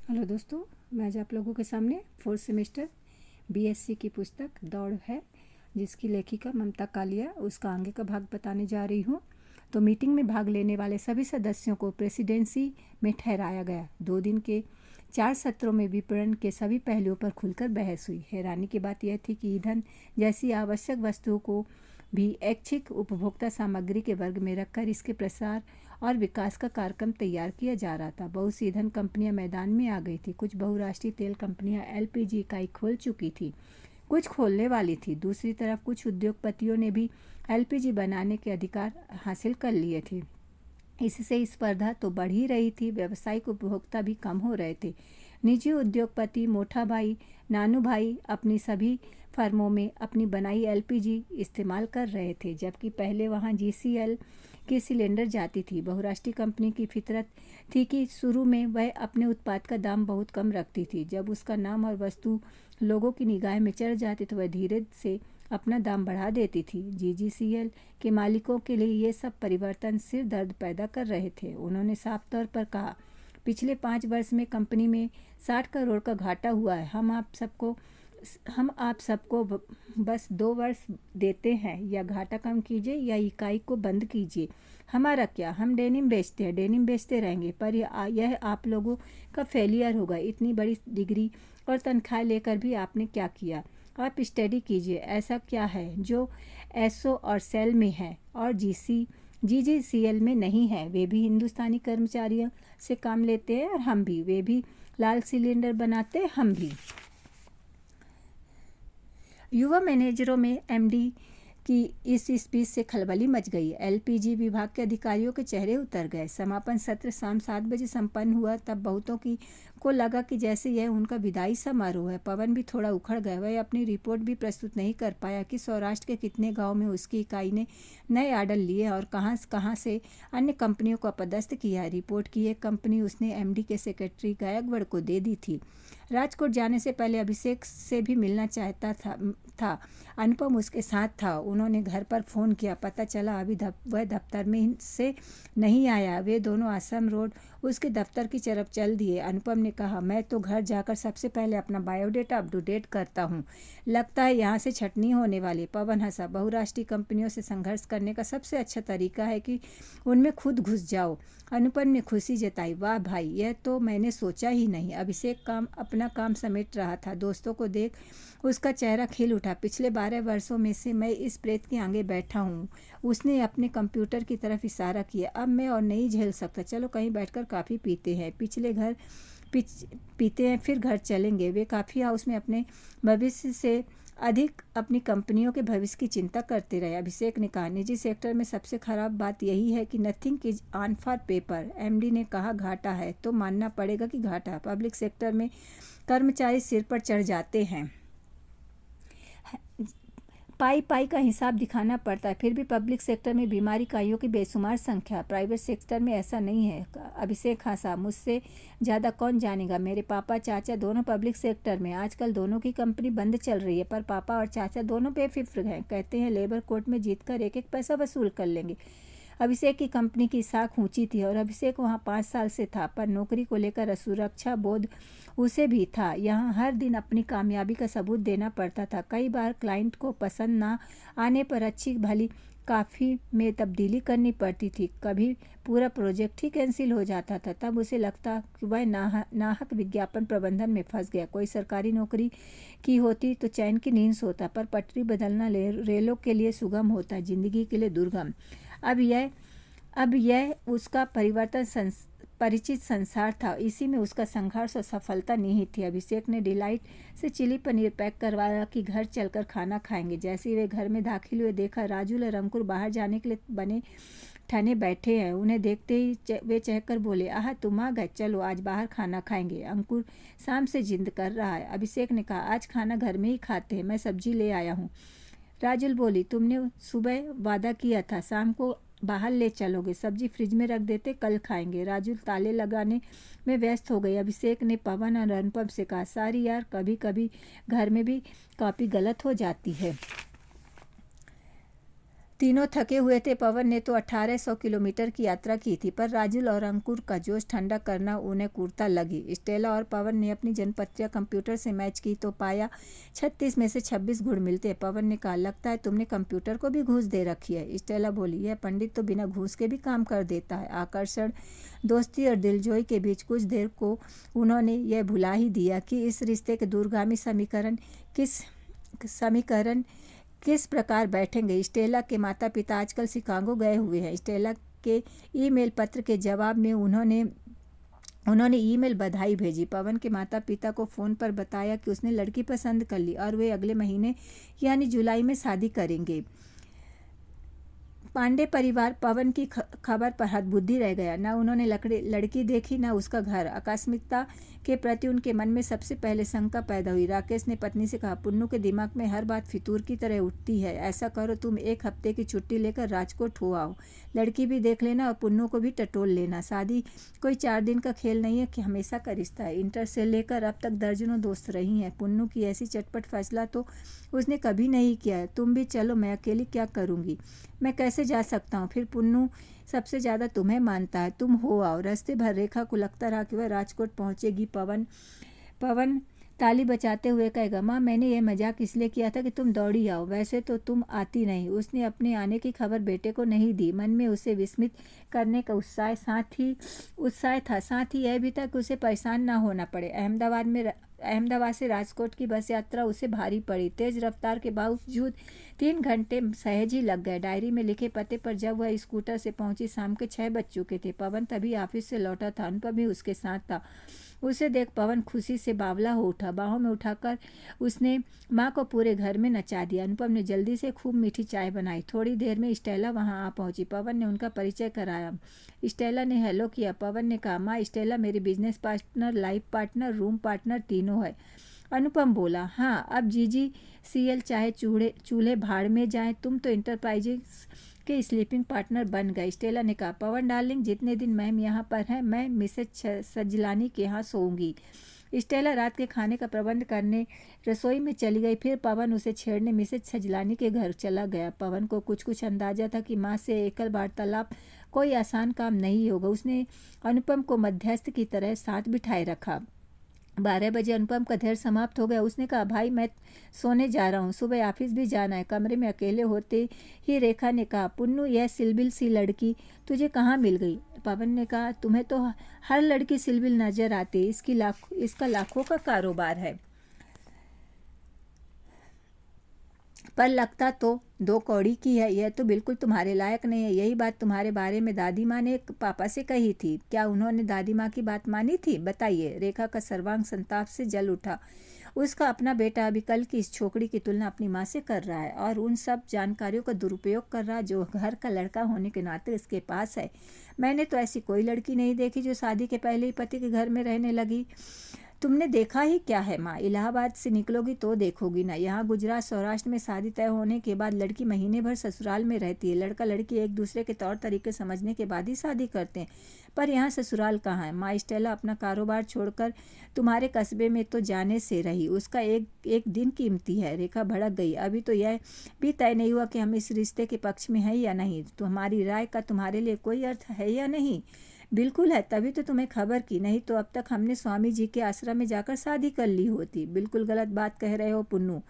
Hello दोस्तों, मैं आज आप लोगों के सामने फोर्थ सेमेस्टर बीएससी की पुस्तक दौड़ है, जिसकी लेखिका ममता कालिया, उसका आगे का भाग बताने जा रही हूँ। तो मीटिंग में भाग लेने वाले सभी सदस्यों को प्रेसिडेंसी में ठहराया गया। 2 दिन के 4 सत्रों में विपणन के सभी पहलुओं पर खुलकर बहस हुई। हैरानी की बात यह थी कि ईंधन जैसी आवश्यक वस्तुओं को भी ऐच्छिक उपभोक्ता सामग्री के वर्ग में रखकर इसके प्रसार और विकास का कार्यक्रम तैयार किया जा रहा था। बहुत सी ईंधन कंपनियां मैदान में आ गई थी। कुछ बहुराष्ट्रीय तेल कंपनियां एलपीजी इकाई खोल चुकी थी, कुछ खोलने वाली थी। दूसरी तरफ कुछ उद्योगपतियों ने भी एलपीजी बनाने के अधिकार हासिल कर लिए थे। इससे स्पर्धा तो बढ़ ही रही थी, व्यावसायिक उपभोक्ता भी कम हो रहे थे। निजी उद्योगपति मोठा भाई, नानू भाई अपनी सभी फर्मों में अपनी बनाई एलपीजी इस्तेमाल कर रहे थे, जबकि पहले वहां जीसीएल की सिलेंडर जाती थी। बहुराष्ट्रीय कंपनी की फितरत थी कि शुरू में वह अपने उत्पाद का दाम बहुत कम रखती थी। जब उसका नाम और वस्तु लोगों की निगाह में चढ़ जाती तो वह धीरे से अपना दाम बढ़ा देती थी। जीजीसीएल के मालिकों के लिए ये सब परिवर्तन सिर दर्द पैदा कर रहे थे। उन्होंने साफ तौर पर कहा, पिछले 5 वर्ष में कंपनी में 60 करोड़ का घाटा हुआ है। हम आप सबको बस 2 वर्ष देते हैं, या घाटा कम कीजिए या इकाई को बंद कीजिए। हमारा क्या, हम डेनिम बेचते हैं, डेनिम बेचते रहेंगे, पर यह आप लोगों का फेलियर होगा। इतनी बड़ी डिग्री और तनख्वाह लेकर भी आपने क्या किया? आप स्टडी कीजिए, ऐसा क्या है जो एसओ और सेल में है और जीजीसीएल में नहीं है। वे भी हिंदुस्तानी कर्मचारियों से काम लेते हैं और हम भी। वे भी लाल सिलेंडर बनाते, हम भी। युवा मैनेजरों में एमडी की इस स्पीच से खलबली मच गई। एलपीजी विभाग के अधिकारियों के चेहरे उतर गए। समापन सत्र शाम 7 बजे संपन्न हुआ। तब बहुतों को लगा कि जैसे यह उनका विदाई समारोह है। पवन भी थोड़ा उखड़ गया। वह अपनी रिपोर्ट भी प्रस्तुत नहीं कर पाया कि सौराष्ट्र के कितने गांव में उसकी इकाई ने नए ऑर्डर लिए और कहां से अन्य कंपनियों को अपदस्थ किया। रिपोर्ट की एक कंपनी उसने एमडी के सेक्रेटरी गायकवाड़ को दे दी थी। राजकोट जाने से पहले अभिषेक से भी मिलना चाहता था। अनुपम उसके साथ था। उन्होंने घर पर फ़ोन किया, पता चला अभी वह दफ्तर में से नहीं आया। वे दोनों आश्रम रोड उसके दफ्तर की तरफ चल दिए। अनुपम ने कहा, मैं तो घर जाकर सबसे पहले अपना बायोडेटा अप टू डेट करता हूँ। लगता है यहाँ से छटनी होने वाली। पवन हंसा। बहुराष्ट्रीय कंपनियों से संघर्ष करने का सबसे अच्छा तरीका है कि उनमें खुद घुस जाओ। अनुपम ने खुशी जताई। वाह भाई, यह तो मैंने सोचा ही नहीं। अभिषेक अपना काम समेट रहा था। दोस्तों को देख उसका चेहरा खिल उठा। पिछले 12 वर्षों में से मैं इस प्रेत के आगे बैठा हूँ। उसने अपने कंप्यूटर की तरफ इशारा किया। अब मैं और नहीं झेल सकता। चलो कहीं बैठकर कॉफ़ी पीते हैं, पीते हैं, फिर घर चलेंगे। वे कॉफ़ी हाउस में अपने भविष्य से अधिक अपनी कंपनियों के भविष्य की चिंता करते रहे। अभिषेक ने कहा, निजी सेक्टर में सबसे खराब बात यही है कि nothing is on for paper. MD ने कहा, घाटा है तो मानना पड़ेगा कि घाटा। पब्लिक सेक्टर में कर्मचारी सिर पर चढ़ जाते हैं, पाई का हिसाब दिखाना पड़ता है। फिर भी पब्लिक सेक्टर में बीमारी इकाइयों की बेशुमार संख्या। प्राइवेट सेक्टर में ऐसा नहीं है। अभिषेक हंसा। मुझसे ज़्यादा कौन जानेगा। मेरे पापा चाचा दोनों पब्लिक सेक्टर में। आजकल दोनों की कंपनी बंद चल रही है, पर पापा और चाचा दोनों बेफिक्र हैं। कहते हैं लेबर कोर्ट में जीतकर एक एक पैसा वसूल कर लेंगे। अभिषेक की कंपनी की साख ऊंची थी और अभिषेक वहां 5 साल से था, पर नौकरी को लेकर असुरक्षा बोध उसे भी था। यहाँ हर दिन अपनी कामयाबी का सबूत देना पड़ता था। कई बार क्लाइंट को पसंद ना आने पर अच्छी भली काफ़ी में तब्दीली करनी पड़ती थी। कभी पूरा प्रोजेक्ट ही कैंसिल हो जाता था। तब उसे लगता कि वह नाहक विज्ञापन प्रबंधन में फंस गया। कोई सरकारी नौकरी की होती तो चैन की नींद सोता, पर पटरी बदलना रेलों के लिए सुगम होता, जिंदगी के लिए दुर्गम। अब यह उसका परिचित संसार था। इसी में उसका संघर्ष और सफलता निहित थी। अभिषेक ने डिलाइट से चिली पनीर पैक करवाया कि घर चलकर खाना खाएंगे। जैसे ही वे घर में दाखिल हुए, देखा राजुल और अंकुर बाहर जाने के लिए बने ठने बैठे हैं। उन्हें देखते ही वे चहकर बोले, आह तुम आ गए, चलो आज बाहर खाना खाएंगे। अंकुर शाम से जिद कर रहा है। अभिषेक ने कहा, आज खाना घर में ही खाते हैं, मैं सब्जी ले आया हूँ। राजुल बोली, तुमने सुबह वादा किया था शाम को बाहर ले चलोगे, सब्जी फ्रिज में रख देते, कल खाएंगे। राजुल ताले लगाने में व्यस्त हो गई। अभिषेक ने पवन और अनुपम से कहा, सारी यार, कभी कभी घर में भी कॉपी गलत हो जाती है। तीनों थके हुए थे। पवन ने तो 1800 किलोमीटर की यात्रा की थी, पर राजुल और अंकुर का जोश ठंडा करना उन्हें कुर्ता लगी। स्टेला और पवन ने अपनी जनपत्रियां कंप्यूटर से मैच की तो पाया 36 में से 26 गुण मिलते। पवन ने कहा, लगता है तुमने कंप्यूटर को भी घूस दे रखी है। स्टेला बोली, यह पंडित तो बिना घूस के भी काम कर देता है। आकर्षण, दोस्ती और दिलजोई के बीच कुछ देर को उन्होंने यह भुला ही दिया कि इस रिश्ते के दूरगामी समीकरण किस प्रकार बैठेंगे। स्टेला के माता पिता आजकल शिकागो गए हुए हैं। स्टेला के ईमेल पत्र के जवाब में उन्होंने ईमेल बधाई भेजी। पवन के माता पिता को फ़ोन पर बताया कि उसने लड़की पसंद कर ली और वे अगले महीने यानी जुलाई में शादी करेंगे। पांडे परिवार पवन की खबर पर हतबुद्धि रह गया। न उन्होंने लड़की देखी, न उसका घर। आकस्मिकता के प्रति उनके मन में सबसे पहले शंका पैदा हुई। राकेश ने पत्नी से कहा, पुन्नू के दिमाग में हर बात फितूर की तरह उठती है। ऐसा करो, तुम 1 हफ्ते की छुट्टी लेकर राजकोट हो आओ। लड़की भी देख लेना और पुन्नू को भी टटोल लेना। शादी कोई 4 दिन का खेल नहीं है कि हमेशा का रिश्ता है। इंटर से लेकर अब तक दर्जनों दोस्त रही हैं। पुन्नू की ऐसी चटपट फैसला तो उसने कभी नहीं किया है। तुम भी चलो, मैं अकेली क्या करूँगी? मैं कैसे जा सकता हूँ? फिर पुन्नू सबसे ज़्यादा तुम्हें मानता है। तुम हो आओ। रास्ते भर रेखा को लगता रहा कि वह राजकोट पहुँचेगी। पवन ताली बजाते हुए कहेगा, माँ, मैंने यह मजाक इसलिए किया था कि तुम दौड़ी आओ, वैसे तो तुम आती नहीं। उसने अपने आने की खबर बेटे को नहीं दी। मन में उसे विस्मित करने का उत्साह था, साथ ही यह भी था कि उसे परेशान ना होना पड़े। अहमदाबाद से राजकोट की बस यात्रा उसे भारी पड़ी। तेज रफ्तार के बावजूद 3 घंटे सहज ही लग गए। डायरी में लिखे पते पर जब वह स्कूटर से पहुंची, शाम के 6 बज चुके थे। पवन तभी ऑफिस से लौटा था। अनुपम भी उसके साथ था। उसे देख पवन खुशी से बावला हो उठा। बाहों में उठाकर उसने माँ को पूरे घर में नचा दिया। अनुपम ने जल्दी से खूब मीठी चाय बनाई। थोड़ी देर में स्टेला वहाँ आ पहुंची। पवन ने उनका परिचय कराया। स्टेला ने हेलो किया। पवन ने कहा, माँ, स्टेला मेरी business partner, life partner, room partner तीनों है। अनुपम बोला, हाँ, अब GGCL चाहे चूल्हे भाड़ में जाए, तुम तो इंटरप्राइजेस के स्लीपिंग पार्टनर बन गए। स्टेला ने कहा, पवन डार्लिंग, जितने दिन मैम यहाँ पर हैं, मैं मिसेज सजलानी के यहाँ सोऊंगी। स्टेला रात के खाने का प्रबंध करने रसोई में चली गई। फिर पवन उसे छेड़ने मिसेज सजलानी के घर चला गया। पवन को कुछ अंदाजा था कि माँ से एकल वार्तालाप कोई आसान काम नहीं होगा। उसने अनुपम को मध्यस्थ की तरह साथ बिठाए रखा। 12 बजे अनुपम का धैर्य समाप्त हो गया। उसने कहा, भाई, मैं सोने जा रहा हूँ, सुबह ऑफिस भी जाना है। कमरे में अकेले होते ही रेखा ने कहा, पुन्नू, यह सिलबिल सी लड़की तुझे कहाँ मिल गई? पवन ने कहा, तुम्हें तो हर लड़की सिलबिल नजर आती है। इसका लाखों का कारोबार है, पर लगता तो 2 कौड़ी की है। यह तो बिल्कुल तुम्हारे लायक नहीं है। यही बात तुम्हारे बारे में दादी माँ ने पापा से कही थी। क्या उन्होंने दादी माँ की बात मानी थी? बताइए। रेखा का सर्वांग संताप से जल उठा। उसका अपना बेटा अभी कल की इस छोकरी की तुलना अपनी माँ से कर रहा है और उन सब जानकारियों का दुरुपयोग कर रहा है जो घर का लड़का होने के नाते इसके पास है। मैंने तो ऐसी कोई लड़की नहीं देखी जो शादी के पहले ही पति के घर में रहने लगी। तुमने देखा ही क्या है माँ? इलाहाबाद से निकलोगी तो देखोगी ना। यहाँ गुजरात सौराष्ट्र में शादी तय होने के बाद लड़की महीने भर ससुराल में रहती है। लड़का लड़की एक दूसरे के तौर तरीके समझने के बाद ही शादी करते हैं। पर यहाँ ससुराल कहाँ है माँ? स्टेला अपना कारोबार छोड़कर तुम्हारे कस्बे में तो जाने से रही। उसका एक दिन कीमती है। रेखा भड़क गई। अभी तो यह भी तय नहीं हुआ कि हम इस रिश्ते के पक्ष में हैं या नहीं। तुम्हारी राय का तुम्हारे लिए कोई अर्थ है या नहीं? बिल्कुल है, तभी तो तुम्हें खबर की। नहीं तो अब तक हमने स्वामी जी के आश्रम में जाकर शादी कर ली होती। बिल्कुल गलत बात कह रहे हो पुन्नू।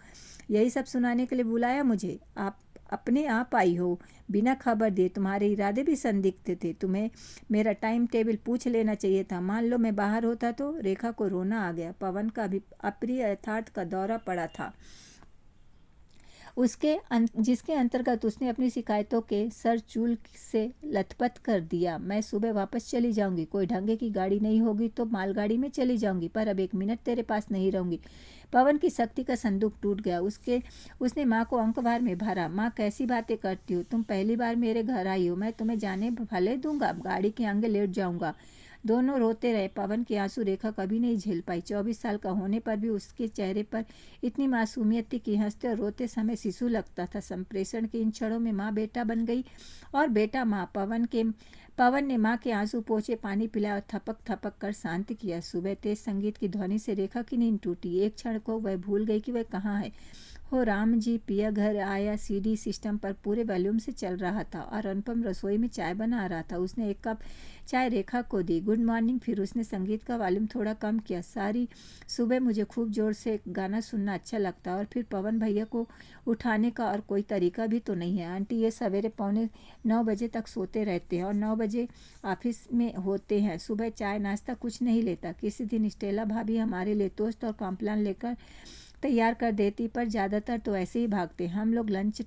यही सब सुनाने के लिए बुलाया मुझे? आप अपने आप आई हो बिना खबर दिए। तुम्हारे इरादे भी संदिग्ध थे। तुम्हें मेरा टाइम टेबल पूछ लेना चाहिए था। मान लो मैं बाहर होता तो। रेखा को रोना आ गया। पवन का भी अप्रिय यथार्थ का दौरा पड़ा था जिसके अंतर्गत उसने अपनी शिकायतों के सर चूल से लथपथ कर दिया। मैं सुबह वापस चली जाऊंगी। कोई ढंगे की गाड़ी नहीं होगी तो मालगाड़ी में चली जाऊंगी, पर अब 1 मिनट तेरे पास नहीं रहूंगी। पवन की शक्ति का संदूक टूट गया। उसने माँ को अंकवार में भरा। माँ, कैसी बातें करती हो? तुम पहली बार मेरे घर आई हो। मैं तुम्हें जाने भले दूंगा, गाड़ी के आगे लेट जाऊंगा। दोनों रोते रहे। पवन के आंसू रेखा कभी नहीं झेल पाई। 24 साल का होने पर भी उसके चेहरे पर इतनी मासूमियत थी कि हंसते और रोते समय शिशु लगता था। संप्रेषण के इन क्षणों में माँ बेटा बन गई और बेटा माँ। पवन ने माँ के आंसू पोंछे, पानी पिलाया और थपक थपक कर शांत किया। सुबह तेज संगीत की ध्वनि से रेखा की नींद टूटी। एक क्षण को वह भूल गई कि वह कहाँ है। हो राम जी, पिया घर आया सीडी सिस्टम पर पूरे वॉल्यूम से चल रहा था और अनुपम रसोई में चाय बना रहा था। उसने एक कप चाय रेखा को दी। Good morning. फिर उसने संगीत का वॉल्यूम थोड़ा कम किया। सारी सुबह मुझे खूब जोर से गाना सुनना अच्छा लगता है और फिर पवन भैया को उठाने का और कोई तरीका भी तो नहीं है। आंटी ये सवेरे 8:45 तक सोते रहते हैं और 9 बजे ऑफिस में होते हैं। सुबह चाय नाश्ता कुछ नहीं लेता। किसी दिन स्टेला भाभी हमारे लिए टोस्ट और कॉम्प्लान लेकर तैयार कर देती, पर ज़्यादातर तो ऐसे ही भागते। हम लोग लंच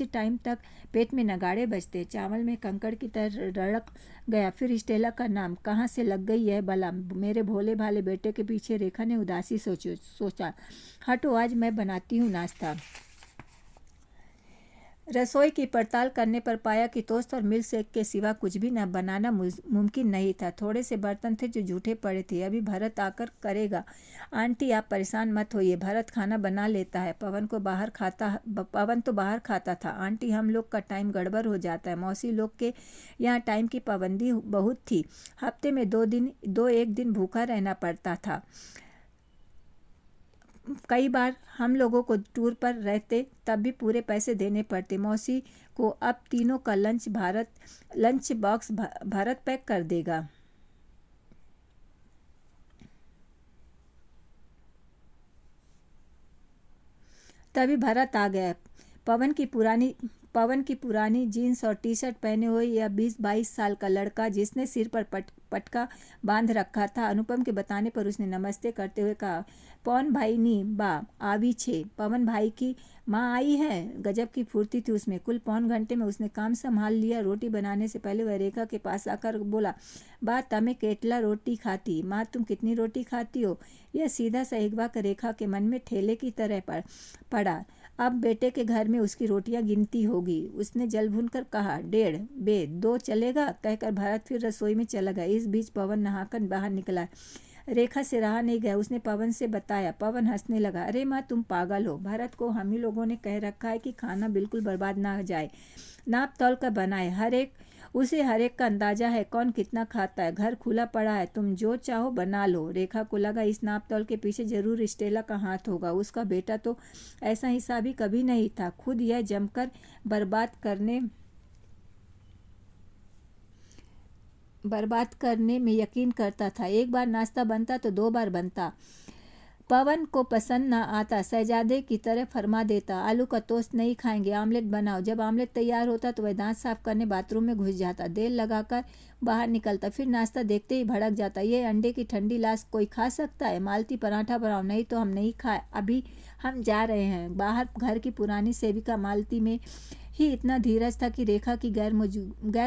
टाइम तक पेट में नगाड़े बजते। चावल में कंकड़ की तरह रड़क गया। फिर स्टेला का नाम कहाँ से लग गई है भला मेरे भोले भाले बेटे के पीछे। रेखा ने उदासी सोचा। हटो, आज मैं बनाती हूँ नाश्ता। रसोई की पड़ताल करने पर पाया कि टोस्ट और मिल्क शेक के सिवा कुछ भी न बनाना मुमकिन नहीं था। थोड़े से बर्तन थे जो जूठे पड़े थे। अभी भरत आकर करेगा। आंटी आप परेशान मत होइए, भरत खाना बना लेता है। पवन तो बाहर खाता था। आंटी हम लोग का टाइम गड़बड़ हो जाता है। मौसी लोग के यहाँ टाइम की पाबंदी बहुत थी। हफ्ते में 1 दिन भूखा रहना पड़ता था। कई बार हम लोगों को टूर पर रहते तब भी पूरे पैसे देने पड़ते। मौसी को अब तीनों का लंच बॉक्स भारत पैक कर देगा। तभी भरत आ गया। पवन की पुरानी जीन्स और टी शर्ट पहने हुए यह 20-22 साल का लड़का, जिसने सिर पर पटका बांध रखा था। अनुपम के बताने पर उसने नमस्ते करते हुए कहा, पवन भाई नी बा आवी छे। पवन भाई की माँ आई है। गजब की फुर्ती थी उसमें। कुल 1.25 घंटे में उसने काम संभाल लिया। रोटी बनाने से पहले वह रेखा के पास आकर बोला, बा तमें केटला रोटी खाती। माँ तुम कितनी रोटी खाती हो? यह सीधा सा एक बार रेखा के मन में ठेले की तरह पड़ा। अब बेटे के घर में उसकी रोटियां गिनती होगी। उसने जल भून कर कहा, 1.5 2 चलेगा, कहकर भरत फिर रसोई में चला गया। इस बीच पवन नहाकर बाहर निकला। रेखा से रहा नहीं गया। उसने पवन से बताया। पवन हंसने लगा, अरे माँ तुम पागल हो। भरत को हम ही लोगों ने कह रखा है कि खाना बिल्कुल बर्बाद ना जाए, नाप तौल कर बनाए। उसे हर एक का अंदाजा है कौन कितना खाता है। घर खुला पड़ा है, तुम जो चाहो बना लो। रेखा को लगा इस नाप तौल के पीछे जरूर स्टेला का हाथ होगा। उसका बेटा तो ऐसा हिसाबी कभी नहीं था। खुद यह जमकर बर्बाद करने में यकीन करता था। एक बार नाश्ता बनता तो 2 बार बनता। पवन को पसंद ना आता, शहजादे की तरह फरमा देता, आलू का टोस्ट नहीं खाएंगे, आमलेट बनाओ। जब आमलेट तैयार होता तो वह दांत साफ करने बाथरूम में घुस जाता। देर लगाकर बाहर निकलता। फिर नाश्ता देखते ही भड़क जाता, ये अंडे की ठंडी लाश कोई खा सकता है? मालती पराठा बनाओ, नहीं तो हम नहीं खाए। अभी हम जा रहे हैं। बाहर घर की पुरानी सेविका मालती में ही इतना धीरज था कि रेखा की गैर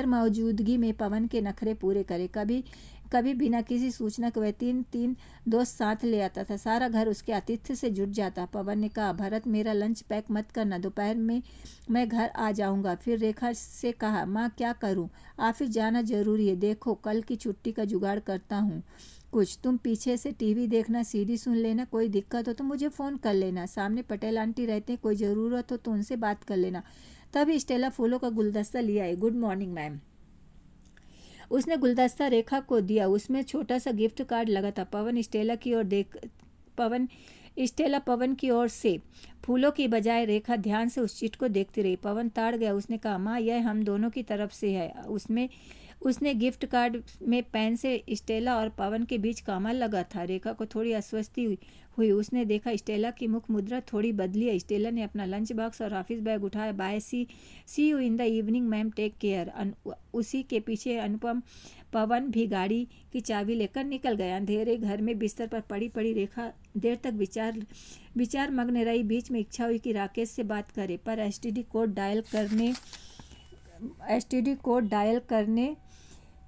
मौजूदगी में पवन के नखरे पूरे करे। कभी बिना किसी सूचना के वह 3 दोस्त साथ ले आता था। सारा घर उसके आतिथ्य से जुट जाता। पवन ने कहा, भरत मेरा लंच पैक मत करना, दोपहर में मैं घर आ जाऊंगा। फिर रेखा से कहा, माँ क्या करूं? ऑफिस जाना जरूरी है। देखो कल की छुट्टी का जुगाड़ करता हूँ कुछ। तुम पीछे से टीवी देखना, सीडी सुन लेना। कोई दिक्कत हो तो मुझे फ़ोन कर लेना। सामने पटेल आंटी रहते हैं, कोई ज़रूरत हो तो उनसे बात कर लेना। तभी स्टेला फूलों का गुलदस्ता लिया है। Good morning ma'am. उसने गुलदस्ता रेखा को दिया। उसमें छोटा सा गिफ्ट कार्ड लगा था। पवन की ओर से फूलों की बजाय रेखा ध्यान से उस चिट को देखती रही। पवन ताड़ गया। उसने कहा, माँ यह हम दोनों की तरफ से है। उसने गिफ्ट कार्ड में पेन से स्टेला और पवन के बीच कॉमा लगा था। रेखा को थोड़ी अस्वस्थी हुई। उसने देखा स्टेला की मुख मुद्रा थोड़ी बदली है। स्टेला ने अपना लंच बॉक्स और ऑफिस बैग उठाया। Bye see you in the evening ma'am, take care. उसी के पीछे अनुपम पवन भी गाड़ी की चाबी लेकर निकल गया। अंधेरे घर में बिस्तर पर पड़ी रेखा देर तक विचार मग्न रही। बीच में इच्छा हुई कि राकेश से बात करे, पर एसटीडी कोड डायल करने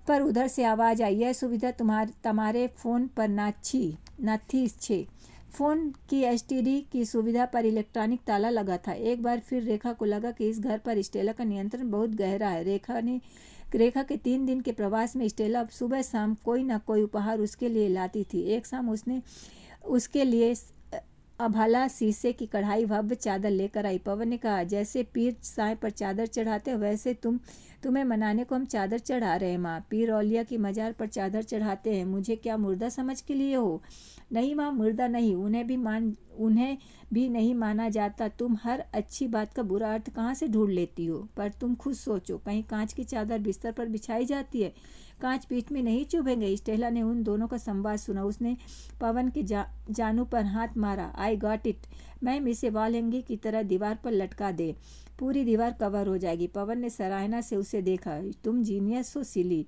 पर उधर से आवाज़ आई, यह सुविधा तुम्हारे फ़ोन पर ना थी। फ़ोन की एसटीडी की सुविधा पर इलेक्ट्रॉनिक ताला लगा था। एक बार फिर रेखा को लगा कि इस घर पर स्टेला का नियंत्रण बहुत गहरा है। रेखा के 3 दिन के प्रवास में स्टेला सुबह शाम कोई ना कोई उपहार उसके लिए लाती थी। एक शाम उसने उसके लिए अभाला शीशे की कढ़ाई भव्य चादर लेकर आई। पवन ने कहा, जैसे पीर साए पर चादर चढ़ाते हैं वैसे तुम्हें मनाने को हम चादर चढ़ा रहे हैं माँ। पीर औलिया की मजार पर चादर चढ़ाते हैं, मुझे क्या मुर्दा समझ के लिए हो? नहीं माँ, मुर्दा नहीं, उन्हें भी नहीं माना जाता। तुम हर अच्छी बात का बुरा अर्थ कहाँ से ढूंढ लेती हो? पर तुम खुद सोचो, कहीं कांच की चादर बिस्तर पर बिछाई जाती है? कांच पीठ में नहीं चुभेंगे? स्टेला ने उन दोनों का संवाद सुना। उसने पवन के जानू पर हाथ मारा। I got it. मैम, इसे वॉल हैंगिंग की तरह दीवार पर लटका दे, पूरी दीवार कवर हो जाएगी। पवन ने सराहना से उसे देखा। तुम जीनियस हो सिली।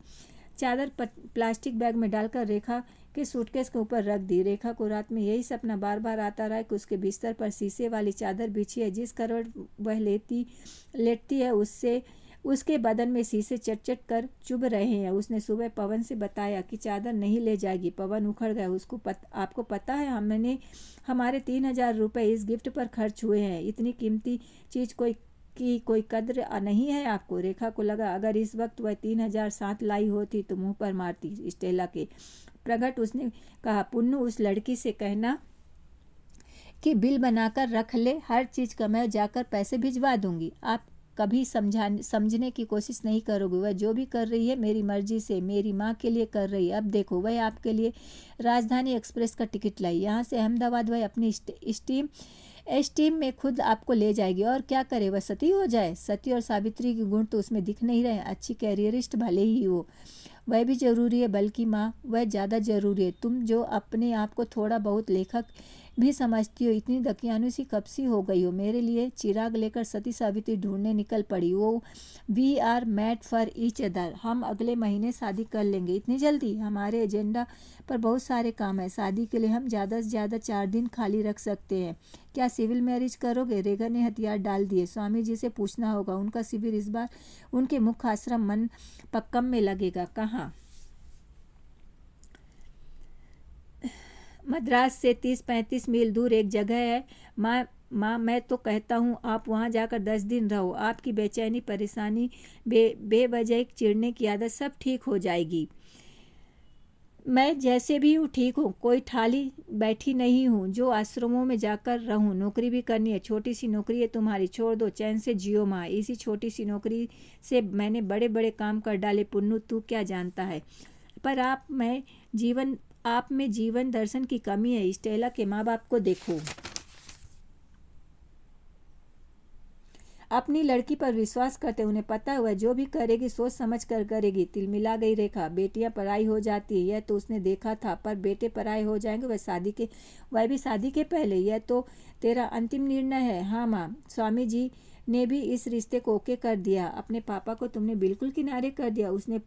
चादर प्लास्टिक बैग में डालकर रेखा के सूटकेस के ऊपर रख दी। रेखा को रात में यही सपना बार बार आता रहा कि उसके बिस्तर पर शीशे वाली चादर बिछी है। जिस करवट वह लेटती है उसके बदन में शीशे चट कर चुभ रहे हैं। उसने सुबह पवन से बताया कि चादर नहीं ले जाएगी। पवन उखड़ गया। आपको पता है, हमने हमारे 3,000 रुपये इस गिफ्ट पर खर्च हुए हैं। इतनी कीमती चीज़ की कोई कद्र नहीं है आपको? रेखा को लगा अगर इस वक्त वह 3,000 साथ लाई होती तो मुंह पर मारती स्टेला के। प्रगट उसने कहा, पुन्नू, उस लड़की से कहना कि बिल बनाकर रख ले, हर चीज़ का मैं जाकर पैसे भिजवा दूंगी। आप कभी समझने की कोशिश नहीं करोगे। वह जो भी कर रही है मेरी मर्जी से, मेरी माँ के लिए कर रही है। अब देखो, वह आपके लिए राजधानी एक्सप्रेस का टिकट लाई। यहाँ से अहमदाबाद वह अपनी स्टीम में खुद आपको ले जाएगी। और क्या करे, वह सती हो जाए? सती और सावित्री के गुण तो उसमें दिख नहीं रहे। अच्छी कैरियरिस्ट भले ही हो, वह भी जरूरी है, बल्कि माँ वह ज़्यादा ज़रूरी है। तुम जो अपने आप को थोड़ा बहुत लेखक भी समझती हो, इतनी दकियानू सी कब सी हो गई हो? मेरे लिए चिराग लेकर सती सावित्री ढूंढने निकल पड़ी। We are made for each other. हम अगले महीने शादी कर लेंगे। इतनी जल्दी? हमारे एजेंडा पर बहुत सारे काम है। शादी के लिए हम ज़्यादा से ज़्यादा 4 दिन खाली रख सकते हैं। क्या सिविल मैरिज करोगे? रेगा ने हथियार डाल दिए। स्वामी जी से पूछना होगा। उनका शिविर इस बार उनके मुख्य आश्रम मन पक्कम में लगेगा। कहाँ? मद्रास से 30-35 मील दूर एक जगह है। माँ, मैं तो कहता हूँ आप वहाँ जाकर 10 दिन रहो। आपकी बेचैनी, परेशानी, बेवजह चिढ़ने की आदत सब ठीक हो जाएगी। मैं जैसे भी हूँ ठीक हूँ, कोई ठाली बैठी नहीं हूँ जो आश्रमों में जाकर रहूँ। नौकरी भी करनी है, छोटी सी नौकरी है तुम्हारी, छोड़ दो, चैन से जियो माँ। इसी छोटी सी नौकरी से मैंने बड़े बड़े काम कर डाले पुन्नू, तू क्या जानता है? पर आप में जीवन दर्शन की कमी है। स्टेला के माँ बाप को देखो, अपनी लड़की पर विश्वास करते। उन्हें पता है वह जो भी करेगी सोच समझ कर करेगी। तिलमिला गई रेखा। बेटियां पराई हो जाती है, यह तो उसने देखा था, पर बेटे पराए हो जाएंगे वह भी शादी के पहले। यह तो तेरा अंतिम निर्णय है? हाँ माँ, स्वामी जी ने भी इस रिश्ते को ओके कर दिया। अपने पापा को तुमने बिल्कुल किनारे कर दिया। उनसे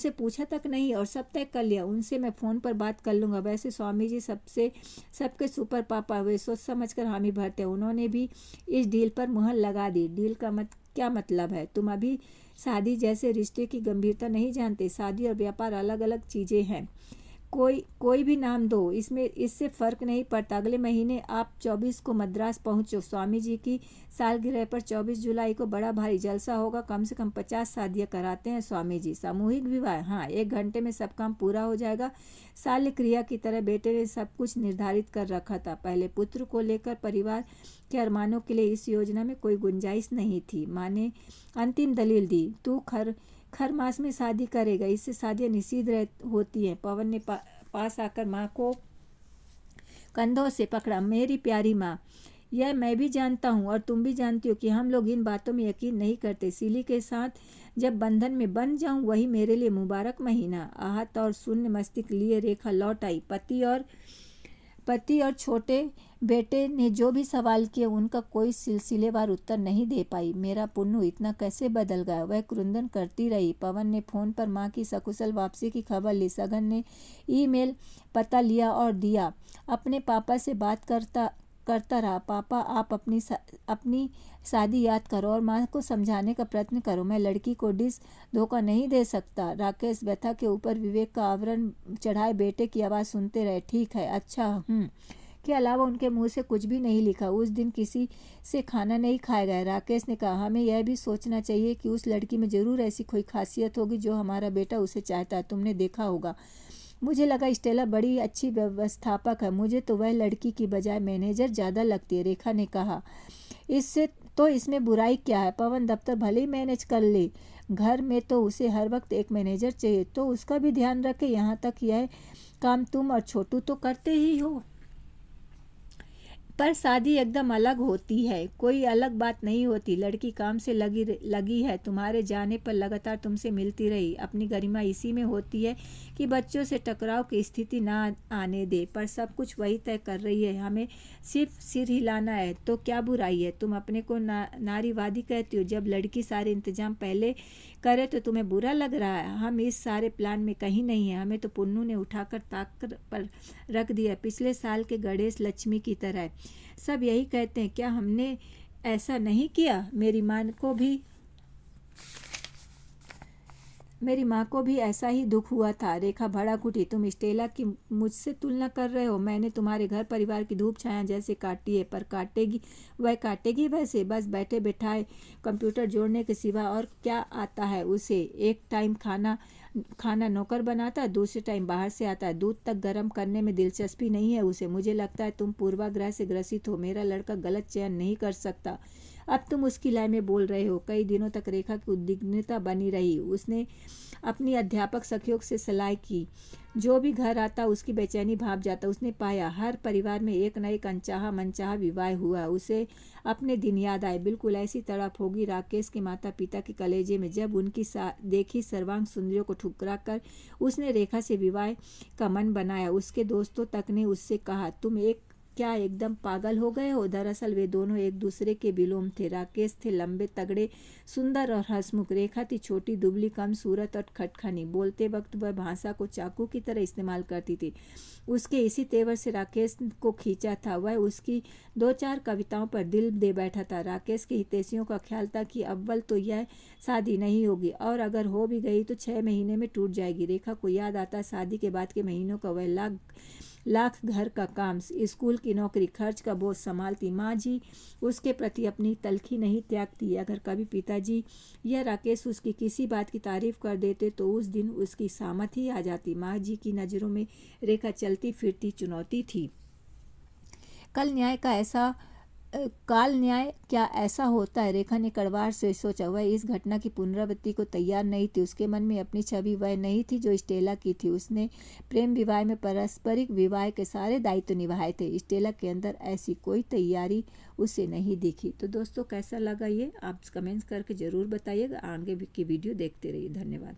पूछा तक नहीं और सब तय कर लिया। उनसे मैं फ़ोन पर बात कर लूँगा। वैसे स्वामी जी सबके सुपर पापा, वे सोच समझ कर हामी भरते हैं। उन्होंने भी इस डील पर मुहर लगा दी। डील का क्या मतलब है? तुम अभी शादी जैसे रिश्ते की गंभीरता नहीं जानते। शादी और व्यापार अलग अलग चीज़ें हैं। कोई भी नाम दो, इससे फर्क नहीं पड़ता। अगले महीने आप 24 को मद्रास पहुंचो। स्वामी जी की सालगिरह पर 24 जुलाई को बड़ा भारी जलसा होगा। कम से कम 50 शादियां कराते हैं स्वामी जी। सामूहिक विवाह? हाँ, 1 घंटे में सब काम पूरा हो जाएगा। शाल्य क्रिया की तरह बेटे ने सब कुछ निर्धारित कर रखा था। पहले पुत्र को लेकर परिवार के अरमानों के लिए इस योजना में कोई गुंजाइश नहीं थी। माँ ने अंतिम दलील दी, तू खर मास में शादी करेगा, इससे शादियां निषिद्ध होती हैं। पवन ने पास आकर माँ को कंधों से पकड़ा। मेरी प्यारी माँ, यह मैं भी जानता हूँ और तुम भी जानती हो कि हम लोग इन बातों में यकीन नहीं करते। सिली के साथ जब बंधन में बंध जाऊँ वही मेरे लिए मुबारक महीना। आहत और शून्य मस्तिष्क लिए रेखा लौट आई। पति और छोटे बेटे ने जो भी सवाल किए उनका कोई सिलसिलेवार उत्तर नहीं दे पाई। मेरा पुन्नू इतना कैसे बदल गया? वह क्रुंदन करती रही। पवन ने फ़ोन पर माँ की सकुशल वापसी की खबर ली। सघन ने ईमेल पता लिया और दिया। अपने पापा से बात करता रहा। पापा, आप अपनी शादी याद करो और माँ को समझाने का प्रयत्न करो। मैं लड़की को धोखा नहीं दे सकता। राकेश व्यथा के ऊपर विवेक का आवरण चढ़ाए बेटे की आवाज़ सुनते रहे। ठीक है, अच्छा, के अलावा उनके मुंह से कुछ भी नहीं लिखा। उस दिन किसी से खाना नहीं खाया गया। राकेश ने कहा, हमें यह भी सोचना चाहिए कि उस लड़की में ज़रूर ऐसी कोई खासियत होगी जो हमारा बेटा उसे चाहता है। तुमने देखा होगा मुझे लगा स्टेला बड़ी अच्छी व्यवस्थापक है, मुझे तो वह लड़की की बजाय मैनेजर ज़्यादा लगती है, रेखा ने कहा। इससे तो इसमें बुराई क्या है? पवन दफ्तर भले ही मैनेज कर ले, घर में तो उसे हर वक्त एक मैनेजर चाहिए, तो उसका भी ध्यान रखे। यहाँ तक यह काम तुम और छोटू तो करते ही हो, पर शादी एकदम अलग होती है, कोई अलग बात नहीं होती। लड़की काम से लगी है, तुम्हारे जाने पर लगातार तुमसे मिलती रही। अपनी गरिमा इसी में होती है कि बच्चों से टकराव की स्थिति ना आने दे, पर सब कुछ वही तय कर रही है, हमें सिर्फ सिर हिलाना है। तो क्या बुराई है? तुम अपने को नारीवादी कहती हो, जब लड़की सारे इंतजाम पहले करे तो तुम्हें बुरा लग रहा है? हम इस सारे प्लान में कहीं नहीं है, हमें तो पुन्नू ने उठाकर ताक पर रख दिया, पिछले साल के गणेश लक्ष्मी की तरह। सब यही कहते हैं, क्या हमने ऐसा नहीं किया? मेरी माँ को भी ऐसा ही दुख हुआ था। रेखा भड़क उठी, तुम स्टेला की मुझसे तुलना कर रहे हो? मैंने तुम्हारे घर परिवार की धूप छाया जैसे काटी है, पर काटेगी वैसे, बस बैठे बैठाए कंप्यूटर जोड़ने के सिवा और क्या आता है उसे? एक टाइम खाना नौकर बनाता है, दूसरे टाइम बाहर से आता है, दूध तक गर्म करने में दिलचस्पी नहीं है उसे। मुझे लगता है तुम पूर्वाग्रह से ग्रसित हो, मेरा लड़का गलत चयन नहीं कर सकता। अब तुम उसकी लय में बोल रहे हो। कई दिनों तक रेखा की उद्विग्नता बनी रही। उसने अपनी अध्यापक सखियों से सलाह की, जो भी घर आता उसकी बेचैनी भाप जाता। उसने पाया हर परिवार में एक न एक अनचाहा मनचाहा विवाह हुआ। उसे अपने दिन याद आए। बिल्कुल ऐसी तड़प होगी राकेश के माता पिता के कलेजे में, जब उनकी देखी सर्वांग सुंदरियों को ठुकरा कर उसने रेखा से विवाह का मन बनाया। उसके दोस्तों तक ने उससे कहा, तुम क्या एकदम पागल हो गए हो? दरअसल वे दोनों एक दूसरे के विलोम थे। राकेश थे लंबे तगड़े सुंदर और हंसमुख, रेखा थी छोटी दुबली कम सूरत और खटखनी। बोलते वक्त वह भाषा को चाकू की तरह इस्तेमाल करती थी। उसके इसी तेवर से राकेश को खींचा था। वह उसकी 2-4 कविताओं पर दिल दे बैठा था। राकेश के हितैषियों का ख्याल था कि अव्वल तो यह शादी नहीं होगी, और अगर हो भी गई तो 6 महीने में टूट जाएगी। रेखा को याद आता शादी के बाद के महीनों का वह लाख घर का काम, स्कूल की नौकरी, खर्च का बोझ संभालती। माँ जी उसके प्रति अपनी तलखी नहीं त्यागती। अगर कभी पिताजी या राकेश उसकी किसी बात की तारीफ कर देते तो उस दिन उसकी सामत ही आ जाती। माँ जी की नज़रों में रेखा चलती फिरती चुनौती थी। काल न्याय क्या ऐसा होता है? रेखा ने कड़वाहट से सोचा। वह इस घटना की पुनरावृत्ति को तैयार नहीं थी। उसके मन में अपनी छवि वह नहीं थी जो स्टेला की थी। उसने प्रेम विवाह में पारस्परिक विवाह के सारे दायित्व निभाए थे। स्टेला के अंदर ऐसी कोई तैयारी उसे नहीं दिखी। तो दोस्तों, कैसा लगा ये आप कमेंट्स करके ज़रूर बताइएगा। आगे की वीडियो देखते रहिए। धन्यवाद।